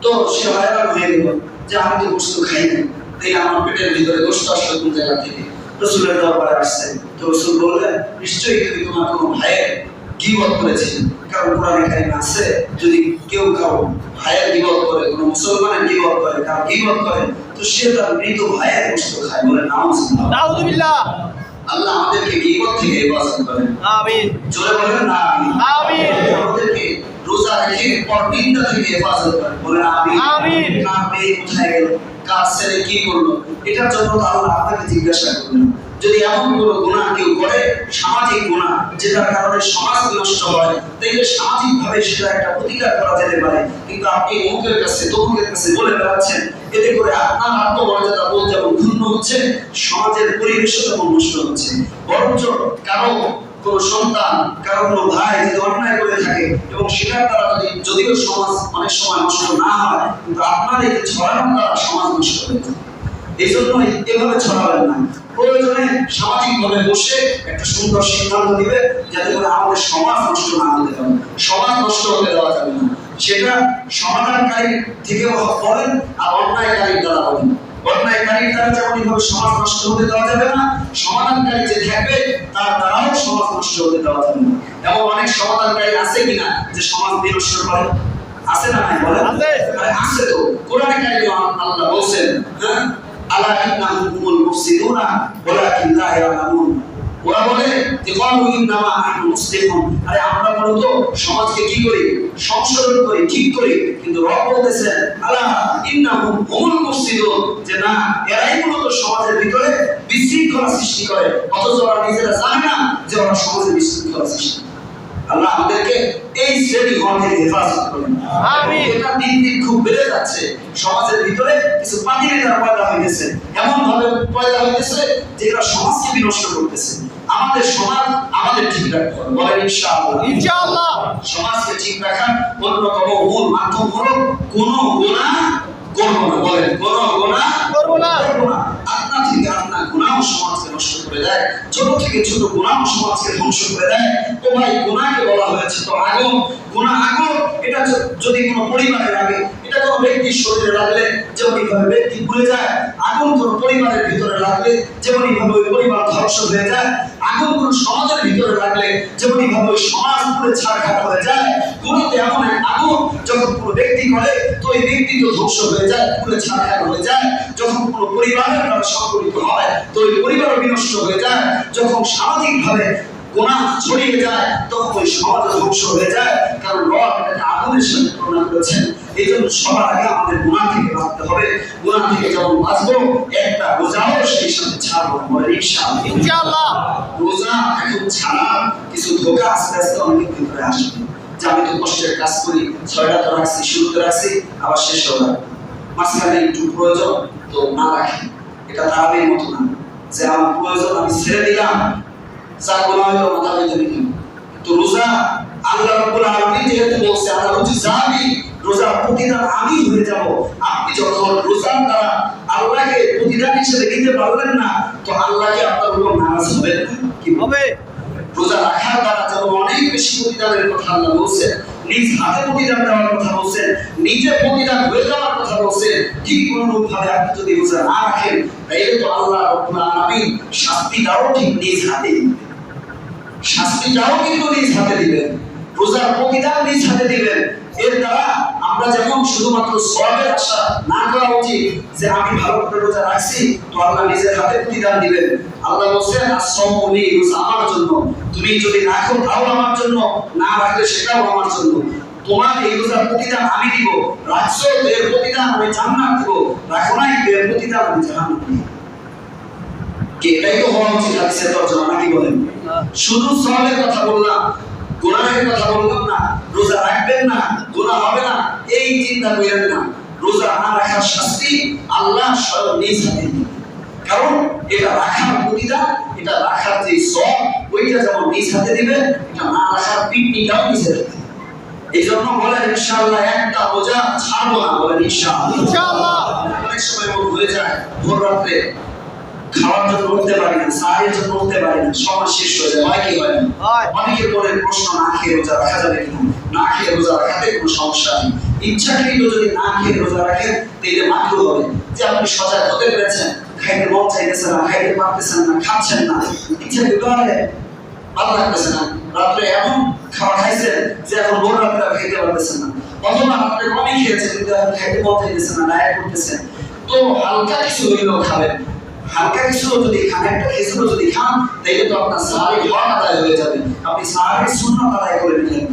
তো সে হয়রান হয়ে গেল যে আমি তো গোশত খাই না, তাই আমার পেটের ভিতরে গোশত আসলো কোন জায়গা থেকে? রাসূলের দরবারে আসছে। তো রাসূল বললেন, নিশ্চয়ই তুমি তোমার কোনো ভাইয়ের গীবত করেছিলে, কারণ কোরআনে কারিমে আছে যদি কেউ কারো ভাইয়ের গীবত করে, কোনো মুসলমানের গীবত করে, কারো গীবত করে, তো সে তার মৃত ভাইয়ের গোশত খায়। বলে নাউযুবিল্লাহ। আল্লাহ আমাদেরকে গীবত থেকে হেফাজত করেন, আমিন। জোরে বলেন না, আমিন। আমাদেরকে রোজা রেখে পর নিন্দা থেকে হেফাজত করেন, বলেন আমিন। না পেয়ে কোথায় গেল? কার ছেলে কি করলো, এটার জন্য তো আল্লাহ আপনাকে জিজ্ঞাসা করবেন। যদি এমন কোনো গুনাহ কেউ করে, সামাজিক গুনাহ যেটার কারণে সমাজ বিনষ্ট হয়, তাহলে সামাজিকভাবে সেটা একটা প্রতিকার করা যেতে পারে। কিন্তু আপনি অমুকের কাছে তমুকের কাছে বলে বেড়াচ্ছেন, এতে করে আপনার আত্মমর্যাদা বোধ যেমন ক্ষুণ্ণ হচ্ছে, সমাজের পরিবেশও তেমন নষ্ট হচ্ছে। বরঞ্চ কারো কোনো সন্তান, কারো কোনো ভাই যদি অন্যায় করে থাকে এবং সেটার দ্বারা যদিও সমাজ অনেক সময় নষ্ট না হয়, কিন্তু আপনার এই ছড়ানোর দ্বারা সমাজ নষ্ট হয়ে যায়। এই জন্য এভাবে ছড়াবেন না। প্রয়োজনে সামাজিকভাবে বসে একটা সুন্দর সিদ্ধান্ত দিবে, যাতে করে আমাদের সমাজ নষ্ট না হতে পারে। সমাজ নষ্ট হতে দেওয়া যাবে না। সেটা সমাধানকারী থেকে বলেন আর অন্যায়কারীর দ্বারা বলেন। অন্যায়কারীর দ্বারা যেমন এইভাবে সমাজ নষ্ট হতে দেওয়া যাবে না, সমাধানকারী যে থাকবে তার দ্বারাও সমাজ নষ্ট হতে দেওয়া যাবে না। এমন অনেক সমাধানকারী আছে কিনা যে সমাজ বিনষ্ট করে? আছে না নাই বলেন? আছে তো। কোরআনে কারিমে আল্লাহ বলেন, হ্যাঁ, আলা ইন্নাহুম হুমুল মুফসিদুনা ওয়ালাকিন লা ইয়ালামুন। ওরা বলে যে ক্বালু ইন্নামা নাহনু মুসলিহুন, আরে আমরা মূলত সমাজকে কি করি? সংশোধন করি, ঠিক করি। কিন্তু রব বলতেছেন আলা ইন্নাহুম হুমুল মুফসিদুন, যে না, এরাই মূলত সমাজের ভিতরে বিশৃঙ্খলা সৃষ্টি করে, অথচ ওরা নিজেরা জানে না যে ওরা সমাজে বিশৃঙ্খলা সৃষ্টি। আল্লাহ আমাদেরকে এই শ্রেণী হওয়া থেকে হেফাজত করেন। আমিন। এটা দিন দিন খুব বেড়ে যাচ্ছে। সমাজের ভিতরে কিছু পাতিনেতারা পয়দা হইতেছে, এমন ভাবে পয়দা হইতেছে যে এরা সমাজকে বিনষ্ট করতেছে। আমাদের সমাজ আমাদের ঠিক রাখতে হবে, বলেন ইনশাআল্লাহ। ইনশাআল্লাহ। সমাজকে ঠিক রাখার অন্যতম মূল মাধ্যম হলো কোনো গুনাহ করব না। বলেন কোনো গুনাহ করব না। আপনা থেকে আপনা গুনাহ সমাজকে নষ্ট করে দেয়, ছোট থেকে ছোট গুনাহ সমাজকে ধ্বংস করে দেয়। তো ভাই, গুনাহকে বলা হয়েছে তো আগুন। গুনাহ আগুন। এটা যদি কোনো পরিবারে লাগে, এটা কোনো ব্যক্তির শরীরে লাগলে যেমন ভাবে ব্যক্তি পুড়ে যায়, আগুন কোনো পরিবারের ভিতরে লাগলে যেমন ভাবে ওই পরিবার ধ্বংস হয়ে যায়, আগুন কোনো সমাজের ভিতরে লাগলে যেমন ভাবে ওই সমাজ পুড়ে ছারখার হয়ে যায়। গুনাহতে এমন এক আগুন, যখন কোনো ব্যক্তি করে তো ওই ব্যক্তি তো ধ্বংস হয়ে যায়, পুড়ে ছারখার হয়ে যায়। যখন কোনো পরিবারের দ্বারা সংগঠিত হয় তো ওই পরিবারও বিনষ্ট হয়ে যায়। যখন সামাজিকভাবে গুনাহ ছড়িয়ে যায় তখন ওই সমাজ ধ্বংস হয়ে যায়। কারণ রব এটাকে আগুনের সাথে তুলনা করেছেন। এই জন্য সবার আগে আমাদের গুনাহ থেকে বাঁচতে হবে। গুনাহ থেকে যেমন বাঁচবো, একটা রোজাও সেই সাথে ছাড়বো। বলে ইনশাআল্লাহ। রোজা এখন ছাড়া কিছু ধোঁকা আস্তে আস্তে অনেকের ভিতরে আসবে, যে আমি তো কষ্টের কাজ করি, 6টা তো রাখছি, শুরুতে রাখছি, আবার শেষেও রাখি, মাঝখানে একটু প্রয়োজন তো না রাখি। এটা তারাবির মতো না যে আমার প্রয়োজন আমি ছেড়ে দিলাম, যা বলা হলো মাথা পেতে দিলাম। তো রোজা আল্লাহ রাব্বুল আলামিন যেহেতু বলছে আল্লাহ রুজি যাবি, রোজার প্রতিদান আমি হয়ে যাব। আপনি যখন রোজার দ্বারা আল্লাহকে প্রতিদান হিসেবে দিতে পারবেন না, তো আল্লাহকে আপনার উপর নারাজ হবেন না। কি হবে? রোজা রাখার দ্বারা যেমন অনেক বেশি প্রতিদানের কথা আল্লাহ বলছেন, নিজ হাতে প্রতিদান দেওয়ার কথা বলছেন, নিজে প্রতিদান হয়ে যাওয়ার কথা বলছেন, ঠিক অনুরূপ ভাবে আপনি যদি রোজা না রাখেন, তাহলে তো আল্লাহ রাব্বুল আলামিন শাস্তিটাও ঠিক নিজ হাতে দিবেন। শাস্তিটাও কিন্তু নিজ হাতে দিবেন, রোজার প্রতিদান নিজ হাতে দিবেন। এর দ্বারা আমরা যেমন শুধুমাত্র সওয়াবের আশা না করা উচিত যে আমি ভালো করে রোজা রাখছি তো আল্লাহ নিজের হাতে প্রতিদান দিবেন। আল্লাহ বলেন as-সাওমু লি, রোজা আমার জন্য, তুমি যদি রাখো তাও আমার জন্য, না রাখলে সেটাও আমার জন্য। তোমার এই রোজার প্রতিদান আমি দিব, রাখছো এর প্রতিদান আমি জান্নাত দিব, রাখো নাই এর প্রতিদান আমি জাহান্নাম দিব। কি এটাই তো হওয়া উচিত হাদিসের তরজমা, নাকি বলেন? শুধু সওয়াবের কথা বললাম, গুনাহের কথা বললাম না। রোজা রাখবেন না, গুনাহ হবে না, এই চিন্তা করেন না। রোজা না রাখার শাস্তি আল্লাহ স্বয়ং নিজ হাতে দিবেন। কারণ এটা রাখার প্রতিদান, এটা রাখার যে সওয়াব, ওইটা যেমন নিজ হাতে দিবেন, এটা না রাখার পিটনিটাও নিজ হাতে দিবেন। এই জন্য বলেন ইনশাআল্লাহ একটা রোজা ছাড়বো না। বলেন ইনশাআল্লাহ। অনেক সময় এমন হয়ে যায় ভোর রাত্রে খাওয়ার জন্য উঠতে পারি না, সাহায্যের জন্য উঠতে পারি না, সময় শেষ হয়ে যায়। হয় কি হয় না? অনেকের পরে প্রশ্ন, না খেয়ে রোজা রাখা যাবে কিনা? না খেয়ে রোজা রাখাতে কোনো সমস্যা নেই। ইচ্ছাকৃত যদি না খেয়ে রোজা রাখেন তাহলে মাকরুহ হবে। যে আপনি সজাগ হতে পেরেছেন, খাইতে মন চাইতেছে না, খাইতে পারতেছেন না, খাচ্ছেন না, ইচ্ছাকৃত হলে ভালো লাগতেছে না, রাত্রে এমন খাওয়া খাইছেন যে এখন ভোর রাত্রে খাইতে পারতেছেন না, অথবা রাত্রে কমই খেয়েছেন কিন্তু এখন খাইতে মন চাইতেছে না, ডায়েট করতেছেন, তো হালকা কিছু হইলেও খাবেন। হালকা কিছু যদি খান, একটা খেজুর যদি খান, তাহলে তো আপনার সাহারি হক আদায় হয়ে যাবে, আপনি সাহারি সুন্নাত আদায় করে নিলেন।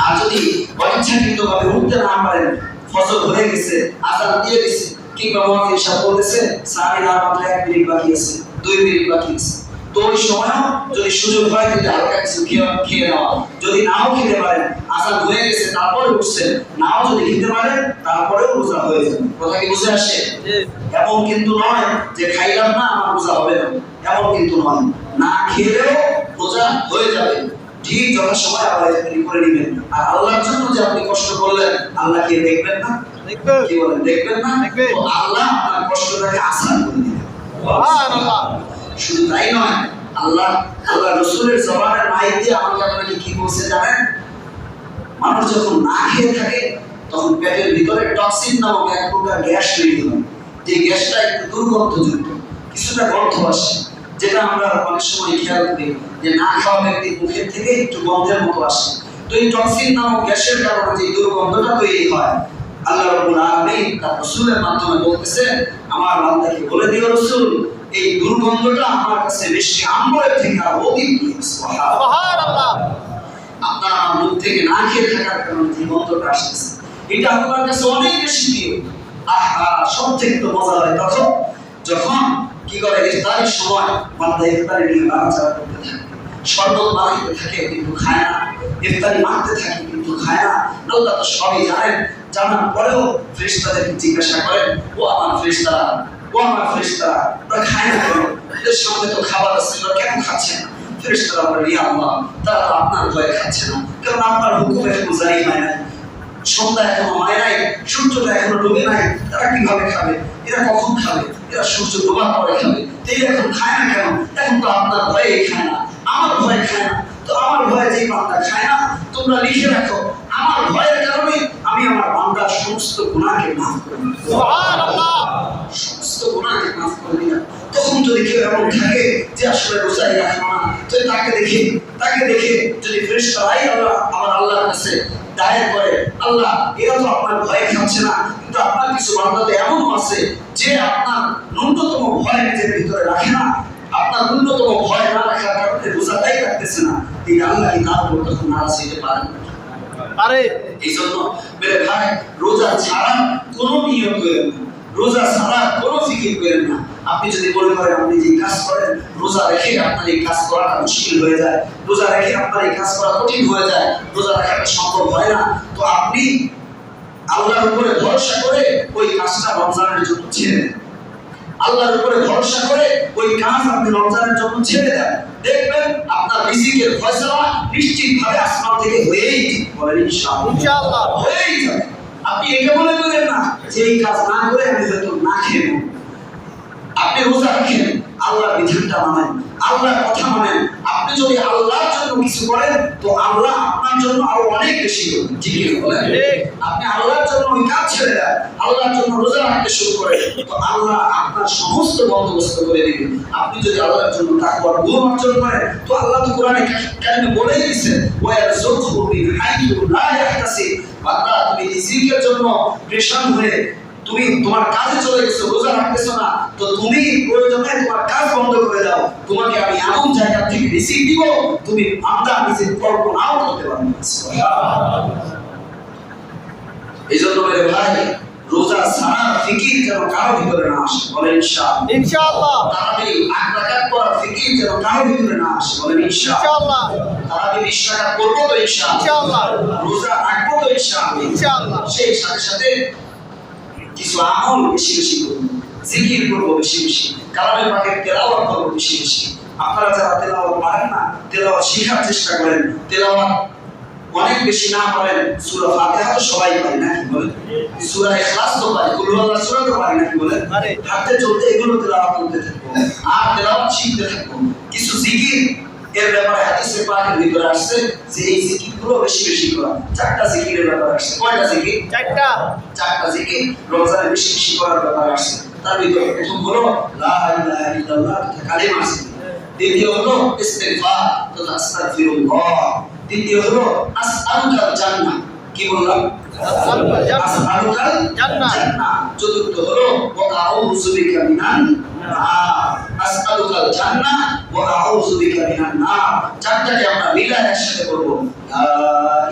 আর যদি অনিচ্ছাকৃত ভাবে উঠতে না পারেন, ফজর হয়ে গেছে, আযান দিয়ে দিছে, কিংবা মুয়াজ্জিন সাহেব বলতেছে সাহাবীর আর মাত্র 1 মিনিট বাকি আছে, 2 মিনিট বাকি আছে, তো ওই সময় যদি সুযোগ হয় যদি হালকা কিছু খেয়ে নেওয়া, যদি নাও খেতে পারেন আজান হয়ে গেছে তারপরে উঠছেন, নাও যদি খেতে পারেন তারপরেও রোজা হয়ে যাবে। কথা কি বুঝে আসে? এমন কিন্তু নয় যে খাইলাম না আমার রোজা হবে না, এমন কিন্তু নয়, না খেলেও রোজা হয়ে যাবে। ঠিক যথাসময় আবার এটা করে নেবেন। আর আল্লাহর জন্য যে আপনি কষ্ট করলেন, আল্লাহ কি দেখবেন না? কি বলেন, দেখবেন না? তো আল্লাহ আপনার কষ্টটাকে আসান করে দিবেন। সুবহানাল্লাহ। শুধু তাই নয়, আল্লাহ রাসূলের জবানের মাইক দিয়ে আমাকে আপনাকে কি বলছে জানেন? মানুষ যখন না খেয়ে থাকে তখন পেটের ভিতরে টক্সিন নামক এক প্রকার গ্যাস তৈরি হয়। যে গ্যাসটা একটু দুর্গন্ধযুক্ত, কিছুটা গন্ধ আসে, যেটা আমরা অনেক সময় খেয়াল করি যে না খাওয়া ব্যক্তির মুখের থেকে একটু গন্ধের মতো আসে। তো এই টক্সিন নামক গ্যাসের কারণে যে দুর্গন্ধটা তৈরি হয়, আল্লাহ রাব্বুল আলামিন তার রাসূলের মাধ্যমে বলতেছেন, আমার বান্দাকে বলে দিও রাসূল, এই দুর্গন্ধটা আমার কাছে বেশি আম্বরের থেকে আরো অধিক প্রিয়। সুবহানাল্লাহ। আপনার আমার মুখ থেকে না খেয়ে থাকার কারণে যে গন্ধটা আসছে, এটা আল্লাহর কাছে অনেক বেশি প্রিয়। আহা, সবথেকে তো মজা হয় তখন যখন কি করে ইফতারের সময় বান্দা ইফতারি নিয়ে নাড়াচাড়া করতে থাকে, শরবত বানাইতে থাকে কিন্তু খায় না, ইফতারি মাখতে থাকে কিন্তু খায় না। আল্লাহ তো সবই জানেন, জানার পরেও ফেরেশতাদেরকে জিজ্ঞাসা করেন, ও আমার ফেরেশতারা, ও আমার ফেরেশতারা, তোরা খায় না কেন? এদের সামনে তো খাবার আছে, তোরা কেন খাচ্ছে না? ফেরেশতারা বলে, ইয়া আল্লাহ, তারা তো আপনার ভয়ে খাচ্ছে না, কারণ আপনার হুকুম এখনো জারি হয় নাই, সন্ধ্যা এখনো হয় নাই, সূর্যটা এখনো ডুবে নাই, তারা কিভাবে খাবে? এরা কখন খাবে? এরা সূর্য ডোবার পরে খাবে। এই এখন খায় না কেন? এখন তো আপনার ভয়ে খায় না, আমার ভয়ে খায় না। তো আমার ভয়ে যেই বান্দা খায় না, তোমরা লিখে রাখো, আমার ভয়ের কারণে আমি আমার বান্দার সমস্ত গুনাহকে মাফ করে দিই। সুবহানাল্লাহ। সমস্ত গুনাহকে মাফ করে দিলাম। তখন যদি কেউ এমন থাকে যে আসলে রোজাই রাখে না, তো তাকে দেখে যদি ফেরেশতারাই আমার আল্লাহর কাছে দায়ের করে, আল্লাহ এরা তো আপনার ভয় খাচ্ছে না, কিন্তু আপনার কিছু বান্দাতে এমন আছে যে আপনার ন্যূনতম ভয় নিজের ভিতরে রাখে না, আপনার ন্যূনতম ভয় না রাখার কারণে রোজাটাই রাখতেছে না, এই আল্লাহ কি তার উপর তখন নারাজ হতে পারেন? আরে এই জন্য মেরে ভাই, রোজা ছাড়া কোনো নিয়ত করেন না, রোজা ছাড়া কোনো ফিকির করেন না। আপনি যদি মনে করেন আপনি যে কাজ করেন রোজা রেখে আপনার এই কাজ করাটা মুশকিল হয়ে যায়, রোজা রেখে আপনার এই কাজ করা কঠিন হয়ে যায়, রোজা রাখাটা সম্ভব হয় না, তো আপনি আল্লাহর উপরে ভরসা করে ওই কাজটা রমজানের জন্য ছেড়ে দেন। আল্লাহর উপরে ভরসা করে ওই কাজ আপনি রমজানের জন্য ছেড়ে দেন, দেখবেন আপনার রিজিকের ফয়সালা নিশ্চিতভাবে আসমান থেকে হয়েই বলেন ইনশাআল্লাহ হয়েই যাবে। আপনি এটা মনে করেন না যে এই কাজ না করে আমি হয়তো না খেয়ে নেব। আপনি রোজা রাখেন, আল্লাহর বিধানটা মানেন, আল্লাহর কথা মানেন। আপনি যদি আল্লাহর জন্য কিছু করেন তো আল্লাহ আপনার জন্য আরো অনেক বেশি করবেন। ঠিক বলেন? আপনি আল্লাহর জন্য ওই কাজ ছেড়ে দেন, আল্লাহর জন্য রোজা রাখতে শুরু করেন, তো আল্লাহ আপনার সমস্ত বন্দোবস্ত করে দিবেন। আপনি যদি আল্লাহর জন্য তাকওয়ার গুণ অর্জন করেন, তো আল্লাহ তো কোরআনে কারিমে বলেই দিয়েছেন, ওয়া ইয়ারযুকহু মিন হাইথু লা ইয়াহতাসিব। বান্দা, তুমি রিজিকের জন্য পেরেশান হয়ে তুমি তোমার কাজে চলে গেছো, রোজা রাখতেছো না, তো তুমি প্রয়োজনে তোমার কাজ বন্ধ করে দাও, তোমাকে আমি এমন জায়গা থেকে রিজিক দিব তুমি বান্দা নিজের কল্পনাও করতে পারবে না। সুবহানাল্লাহ। এইজন্য মেরে ভাই, রোজা ছাড়া ফিকির যেন কারো ভিতরে না আসে, বলেন ইনশাআল্লাহ। তারাবি 8 রাকাত করার ফিকির যেন কারো ভিতরে না আসে, বলেন ইনশাআল্লাহ। তারাবি 20 রাকাত করব তো ইনশাআল্লাহ, রোজা রাখবো তো ইনশাআল্লাহ। সেই সাথে সাথে কিছু আমল বেশি বেশি করব, জিকির করব বেশি বেশি, কালামে পাকের তেলাওয়াত করব বেশি বেশি। আপনারা যারা তেলাওয়াত পারেন না, তেলাওয়াত শেখার চেষ্টা করেন। তেলাওয়াত অনেক বেশি না পারেন, সূরা ফাতিহা তো সবাই পারে নাকি বলেন, সূরা ইখলাস তো পারে, কুল হুয়াল্লাহ সূরা তো পারে নাকি বলেন, হাতে চলতে এগুলো তেলাওয়াত করতে থাকবো আর তেলাওয়াত শিখতে থাকবো। কিছু জিকির এর ব্যাপারে হাদিসে পাকের ভিতরে আসছে যে এই জিকিরগুলো বেশি বেশি করা। 4টা জিকিরের ব্যাপারে আসছে। কয়টা জিকির? 4টা জিকির রমজানে বেশি বেশি করার ব্যাপারে আসছে। তার ভিতরে প্রথম হলো লা ইলাহা ইল্লাল্লাহ তথা কালিমা আছে, দ্বিতীয় হলো ইস্তিগফার তথা আস্তাগফিরুল্লাহ, তৃতীয় হলো আসআলুকাল জান্নাহ। কি বললাম? আসআলুকাল জান্নাহ। চতুর্থ হলো ওয়া আউযু বিকা মিনান নার। আসআলুকাল জান্নাহ ওয়া আউযু বিকা মিনান নার। 4টাকে আমরা মিলায় একসাথে করব। লা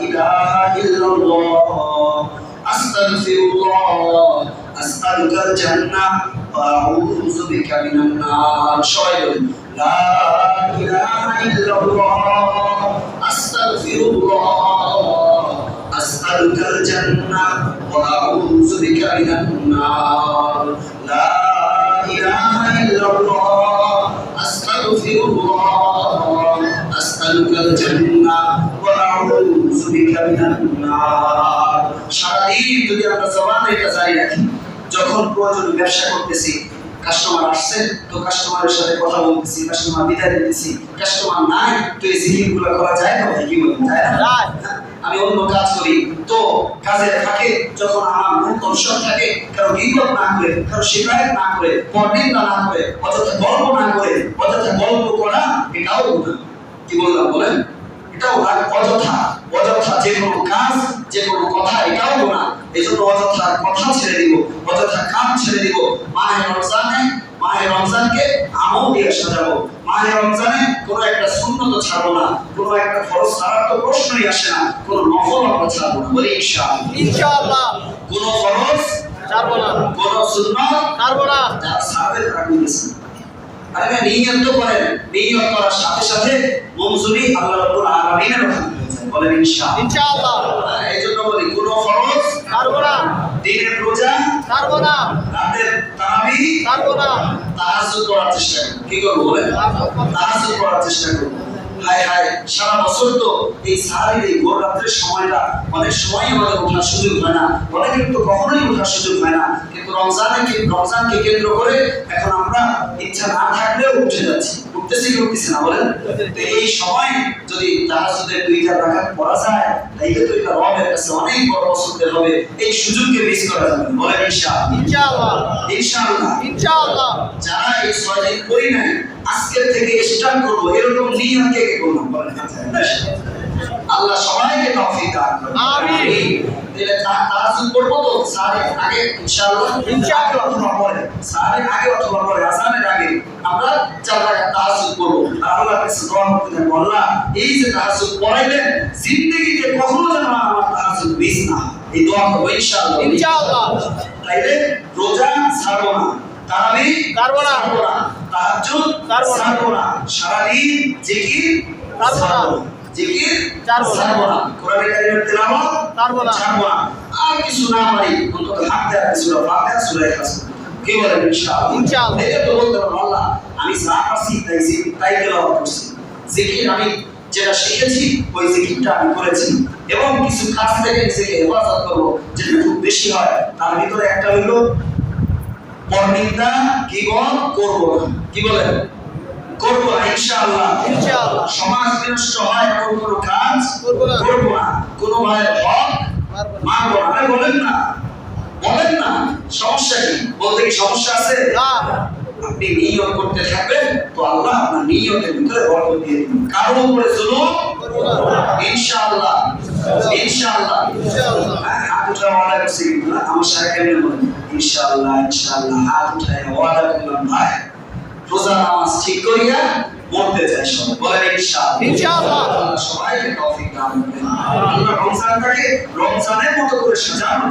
ইলাহা ইল্লাল্লাহ, আস্তাগফিরুল্লাহ, আসআলুকাল জান্নাহ ওয়া আউযু বিকা মিনান নার। সবাই বলেন লা ইলাহা ইল্লাল্লাহ আস্তাগফিরুল্লাহ আসআলুকাল জান্নাহ ওয়া আউযু বিকা মিনান নার। লা ইলাহা ইল্লাল্লাহ আস্তাগফিরুল্লাহ আসআলুকাল জান্নাহ ওয়া আউযু বিকা মিনান নার। সারাদিন যদি আমরা জবানে এটা জারি রাখি, যখন প্রয়োজন ব্যবসা করতেছি, কাস্টমার আসছে তো কাস্টমারের সাথে কথা বলতেছি, কাস্টমার বিদায় দিতেছি, কাস্টমার নাই তো এই জিকিরগুলো করা যায় না ভাই? কি বলেন, যায় না? আমি অন্য কাজ করি তো কাজের ফাঁকে যখন আমার মন দর্শন থাকে, কারো গীবত না করে, কারো শিকায়ত না করে, পরনিন্দা না করে, অযথা গল্প না করে, অযথা গল্প করা এটাও গুনাহ। কি বললাম বলেন? এটাও অযথা অযথা যে কোনো কাজ, যে কোনো কথা এটাও গুনাহ। এজন্য অযথা কথা ছেড়ে দিব, অযথা কাজ ছেড়ে দিব। মাহে রমজানকে আমল দিয়ে সাজাবো। মাহে রমজানে কোনো একটা সুন্নত ছাড়বো না, কোনো একটা ফরজ ছাড়ার তো প্রশ্নই আসে না, কোনো নফল আমরা ছাড়বো না। বলি ইনশাআল্লাহ। কোনো ফরজ ছাড়বো না, কোনো সুন্নত ছাড়বো না। যারা ছাড়বে তারা বুঝেছেন। আরে নিয়ত তো করেন, নিয়ত করার সাথে সাথে মঞ্জুরি আল্লাহ রাব্বুল আলামিনের ওখানে হয়ে যায়। বলেন ইনশাআল্লাহ। এইজন্য বলি কোনো ফরজ ছাড়বো না, দিনের রোজা ছাড়বো না, রাতের তারাবি ছাড়বো না, তাহাজ্জুদ করার চেষ্টা করব। কি করব বলেন? তাহাজ্জুদ করার চেষ্টা করব। হায় হায়, সারা বছর তো এই সাহারির এই ভোর রাত্রের সময়টা অনেক সময় আমাদের ওঠার সুযোগ হয় না, অনেকের তো কখনোই ওঠার সুযোগ হয় না, কিন্তু রমজানকে কেন্দ্র করে এখন আমরা ইচ্ছা না থাকলেও উঠে যাচ্ছি। উঠতেছি কি উঠতেছি না বলেন? তো এই সময় যদি তাহাজ্জুদের 2 রাকাত পড়া যায়, তাইলে তো এটা রবের কাছে অনেক বড় পছন্দের হবে। এই সুযোগকে মিস করা যাবে না। বলেন ইনশাআল্লাহ। ইনশাআল্লাহ। ইনশাআল্লাহ। যারা এই 6 দিন করি নাই, আজকে থেকে স্টার্ট করব, এরকম নিয়ত কে করলাম বলেন? আল্লাহ সবাইকে তৌফিক দান করুন। আমিন। তাহলে তাহাজ্জুদ করব তো সারে আগে ইনশাআল্লাহ, অথবা পরে, সারে আগে অথবা পরে, আযানের আগে আমরা 4 রাকাত তাহাজ্জুদ করব। আর আল্লাহর কাছে দোয়া করতে থাকব, আল্লাহ এই যে তাহাজ্জুদ পড়াইলেন, জিন্দেগিতে কখনো যেন আমার তাহাজ্জুদ মিস না হয়। এই দোয়া করব ইনশাআল্লাহ। তাইলে রোজা ছাড়বো না, তারাবি ছাড়বো না, তাহাজ্জুদ ছাড়বো না, সারাদিন জিকির ছাড়বো না, জিকির ছাড়বো না, কোরআন কারীমের তেলাওয়াত ছাড়বো না, আর কিছু না পারি অন্তত হাত দেওয়া সূরা ফাতিহা, সূরা ইখলাস। কি বলেন ইনশাআল্লাহ? এই তো বলতে পারবো আল্লাহ আমি যা পারছি তাই তেলাওয়াত করছি, জিকির আমি যেটা শিখেছি ওই জিকিরটা আমি করেছি, এবং কিছু কাজ থেকে নিজেকে হেফাজত করবো যেটা খুব বেশি হয়। তার ভিতরে একটা হইলো পরনিন্দা, গীবত করব না। কি বলেন? করব না ইনশাআল্লাহ। সমাজ বিনষ্ট হয় এমন কোনো কাজ করব না, কোনো ভাইয়ের হক মারব না। আরে বলেন না, বলেন না, সমস্যা কি? বলতে কি সমস্যা আছে? না। আপনি নিয়ত করতে থাকবেন তো আল্লাহ আপনার নিয়তের ভিতরে বরকত দিয়ে দিবেন। কারো উপরে জুলুম করব না ইনশাআল্লাহ। ইনশাআল্লাহ। হাত উঠায় ওয়াদা করছি না, আমার সাথে কেমনে বলেন ইনশাআল্লাহ। ইনশাআল্লাহ হাত উঠায় ওয়াদা করলাম ভাই, রোজা নামাজ ঠিক করিয়া মরতে চাই সবাই। বলেন ইনশাআল্লাহ। সবাইকে তৌফিক দান করুন। আল্লাহ রমজানটাকে রমজানের মতো করে সাজানো